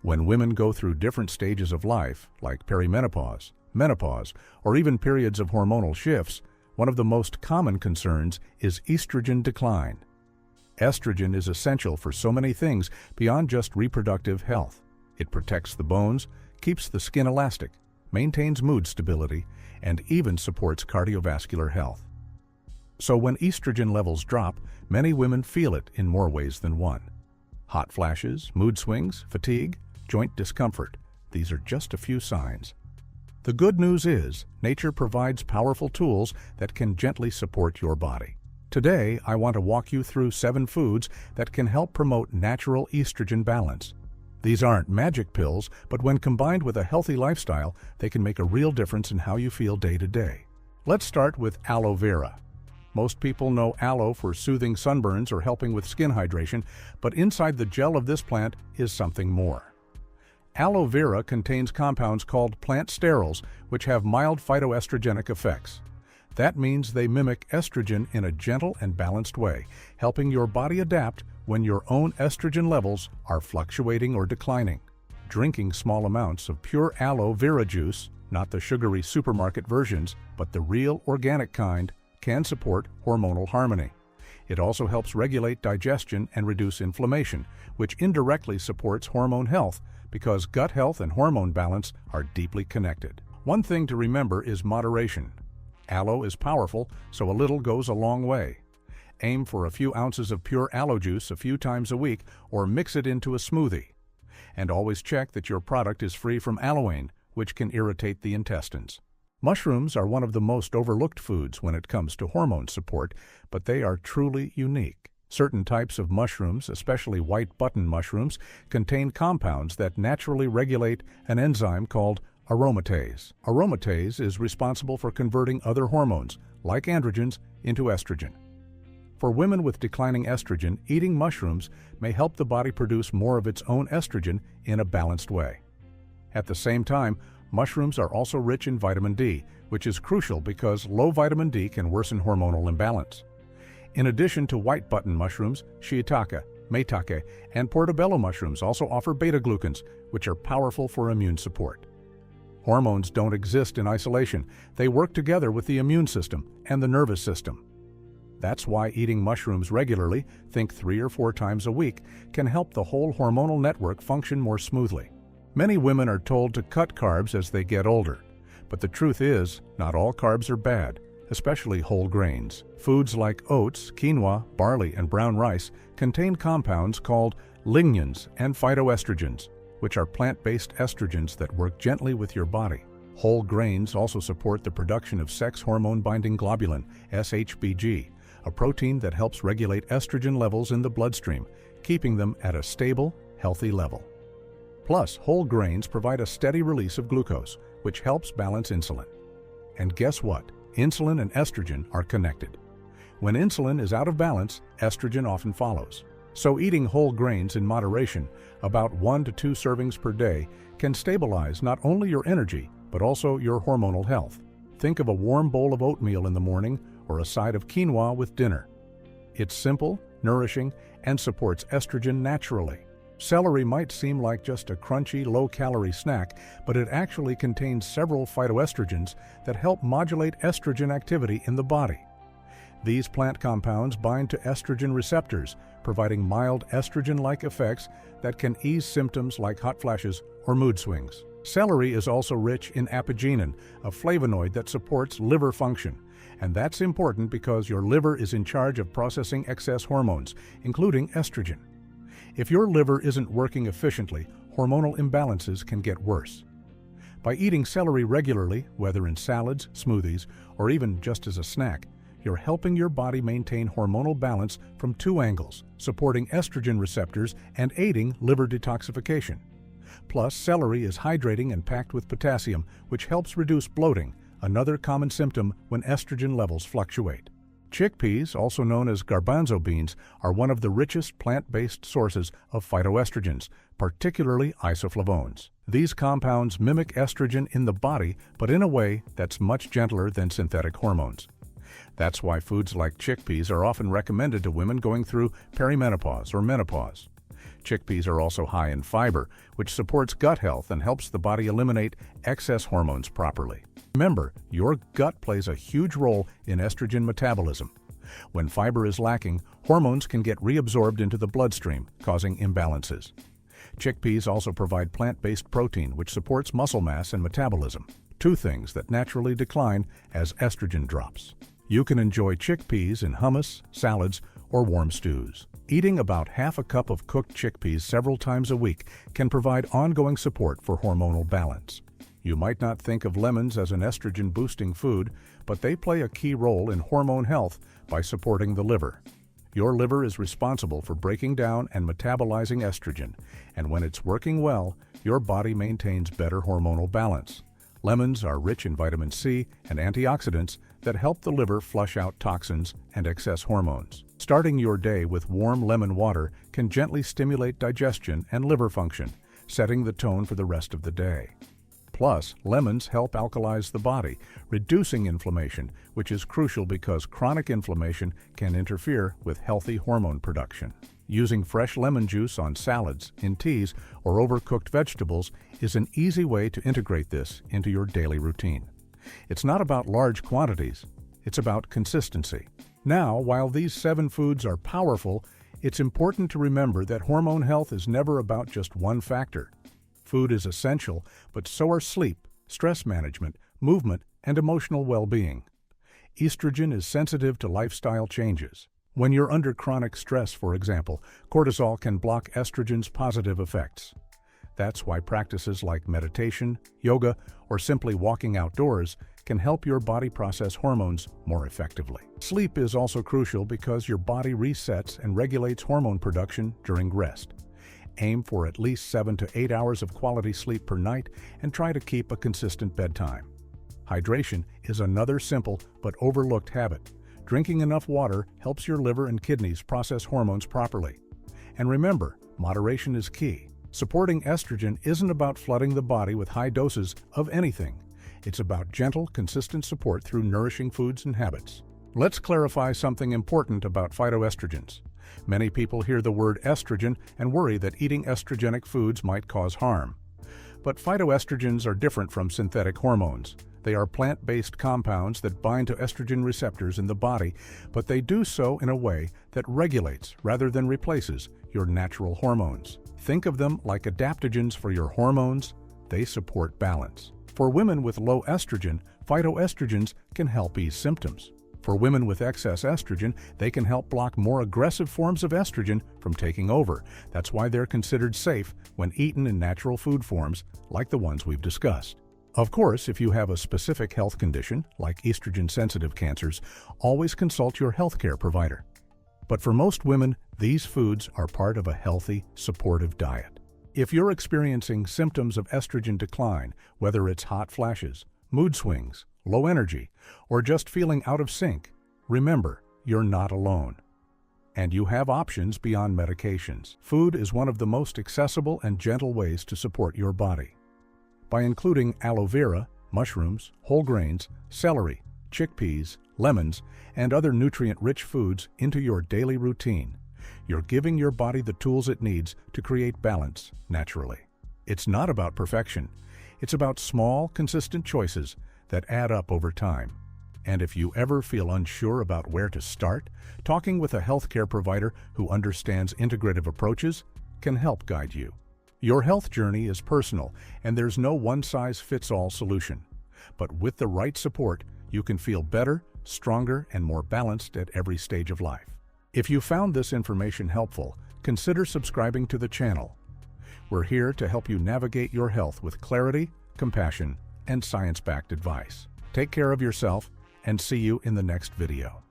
When women go through different stages of life, like perimenopause, menopause, or even periods of hormonal shifts, one of the most common concerns is estrogen decline. Estrogen is essential for so many things beyond just reproductive health. It protects the bones, keeps the skin elastic, maintains mood stability, and even supports cardiovascular health. So when estrogen levels drop, many women feel it in more ways than one. Hot flashes, mood swings, fatigue, joint discomfort. These are just a few signs. The good news is, nature provides powerful tools that can gently support your body. Today, I want to walk you through 7 foods that can help promote natural estrogen balance. These aren't magic pills, but when combined with a healthy lifestyle, they can make a real difference in how you feel day to day. Let's start with aloe vera. Most people know aloe for soothing sunburns or helping with skin hydration, but inside the gel of this plant is something more. Aloe vera contains compounds called plant sterols, which have mild phytoestrogenic effects. That means they mimic estrogen in a gentle and balanced way, helping your body adapt when your own estrogen levels are fluctuating or declining. Drinking small amounts of pure aloe vera juice, not the sugary supermarket versions, but the real organic kind, can support hormonal harmony. It also helps regulate digestion and reduce inflammation, which indirectly supports hormone health because gut health and hormone balance are deeply connected. One thing to remember is moderation. Aloe is powerful, so a little goes a long way. Aim for a few ounces of pure aloe juice a few times a week or mix it into a smoothie. And always check that your product is free from aloane, which can irritate the intestines. Mushrooms are one of the most overlooked foods when it comes to hormone support, but they are truly unique. Certain types of mushrooms, especially white button mushrooms, contain compounds that naturally regulate an enzyme called aromatase. Aromatase is responsible for converting other hormones, like androgens, into estrogen. For women with declining estrogen, eating mushrooms may help the body produce more of its own estrogen in a balanced way. At the same time, mushrooms are also rich in vitamin D, which is crucial because low vitamin D can worsen hormonal imbalance. In addition to white button mushrooms, shiitake, maitake, and portobello mushrooms also offer beta-glucans, which are powerful for immune support. Hormones don't exist in isolation. They work together with the immune system and the nervous system. That's why eating mushrooms regularly, think 3 or 4 times a week, can help the whole hormonal network function more smoothly. Many women are told to cut carbs as they get older, but the truth is, not all carbs are bad, especially whole grains. Foods like oats, quinoa, barley, and brown rice contain compounds called lignans and phytoestrogens, which are plant-based estrogens that work gently with your body. Whole grains also support the production of sex hormone-binding globulin, SHBG, a protein that helps regulate estrogen levels in the bloodstream, keeping them at a stable, healthy level. Plus, whole grains provide a steady release of glucose, which helps balance insulin. And guess what? Insulin and estrogen are connected. When insulin is out of balance, estrogen often follows. So eating whole grains in moderation, about 1 to 2 servings per day, can stabilize not only your energy, but also your hormonal health. Think of a warm bowl of oatmeal in the morning or a side of quinoa with dinner. It's simple, nourishing, and supports estrogen naturally. Celery might seem like just a crunchy, low-calorie snack, but it actually contains several phytoestrogens that help modulate estrogen activity in the body. These plant compounds bind to estrogen receptors, providing mild estrogen-like effects that can ease symptoms like hot flashes or mood swings. Celery is also rich in apigenin, a flavonoid that supports liver function. And that's important because your liver is in charge of processing excess hormones, including estrogen. If your liver isn't working efficiently, hormonal imbalances can get worse. By eating celery regularly, whether in salads, smoothies, or even just as a snack, you're helping your body maintain hormonal balance from 2 angles, supporting estrogen receptors and aiding liver detoxification. Plus, celery is hydrating and packed with potassium, which helps reduce bloating, another common symptom when estrogen levels fluctuate. Chickpeas, also known as garbanzo beans, are one of the richest plant-based sources of phytoestrogens, particularly isoflavones. These compounds mimic estrogen in the body, but in a way that's much gentler than synthetic hormones. That's why foods like chickpeas are often recommended to women going through perimenopause or menopause. Chickpeas are also high in fiber, which supports gut health and helps the body eliminate excess hormones properly. Remember, your gut plays a huge role in estrogen metabolism. When fiber is lacking, hormones can get reabsorbed into the bloodstream, causing imbalances. Chickpeas also provide plant-based protein, which supports muscle mass and metabolism, two things that naturally decline as estrogen drops. You can enjoy chickpeas in hummus, salads, or warm stews. Eating about half a cup of cooked chickpeas several times a week can provide ongoing support for hormonal balance. You might not think of lemons as an estrogen-boosting food, but they play a key role in hormone health by supporting the liver. Your liver is responsible for breaking down and metabolizing estrogen, and when it's working well, your body maintains better hormonal balance. Lemons are rich in vitamin C and antioxidants that help the liver flush out toxins and excess hormones. Starting your day with warm lemon water can gently stimulate digestion and liver function, setting the tone for the rest of the day. Plus, lemons help alkalize the body, reducing inflammation, which is crucial because chronic inflammation can interfere with healthy hormone production. Using fresh lemon juice on salads, in teas, or overcooked vegetables is an easy way to integrate this into your daily routine. It's not about large quantities, it's about consistency. Now, while these 7 foods are powerful, it's important to remember that hormone health is never about just one factor. Food is essential, but so are sleep, stress management, movement, and emotional well-being. Estrogen is sensitive to lifestyle changes. When you're under chronic stress, for example, cortisol can block estrogen's positive effects. That's why practices like meditation, yoga, or simply walking outdoors can help your body process hormones more effectively. Sleep is also crucial because your body resets and regulates hormone production during rest. Aim for at least 7 to 8 hours of quality sleep per night and try to keep a consistent bedtime. Hydration is another simple but overlooked habit. Drinking enough water helps your liver and kidneys process hormones properly. And remember, moderation is key. Supporting estrogen isn't about flooding the body with high doses of anything. It's about gentle, consistent support through nourishing foods and habits. Let's clarify something important about phytoestrogens. Many people hear the word estrogen and worry that eating estrogenic foods might cause harm. But phytoestrogens are different from synthetic hormones. They are plant-based compounds that bind to estrogen receptors in the body, but they do so in a way that regulates rather than replaces your natural hormones. Think of them like adaptogens for your hormones. They support balance. For women with low estrogen, phytoestrogens can help ease symptoms. For women with excess estrogen, they can help block more aggressive forms of estrogen from taking over. That's why they're considered safe when eaten in natural food forms like the ones we've discussed. Of course, if you have a specific health condition, like estrogen-sensitive cancers, always consult your healthcare provider. But for most women, these foods are part of a healthy, supportive diet. If you're experiencing symptoms of estrogen decline, whether it's hot flashes, mood swings, low energy, or just feeling out of sync, remember, you're not alone. And you have options beyond medications. Food is one of the most accessible and gentle ways to support your body. By including aloe vera, mushrooms, whole grains, celery, chickpeas, lemons, and other nutrient-rich foods into your daily routine, you're giving your body the tools it needs to create balance naturally. It's not about perfection. It's about small, consistent choices that add up over time. And if you ever feel unsure about where to start, talking with a healthcare provider who understands integrative approaches can help guide you. Your health journey is personal, and there's no one-size-fits-all solution. But with the right support, you can feel better, stronger, and more balanced at every stage of life. If you found this information helpful, consider subscribing to the channel. We're here to help you navigate your health with clarity, compassion, and science-backed advice. Take care of yourself, and see you in the next video.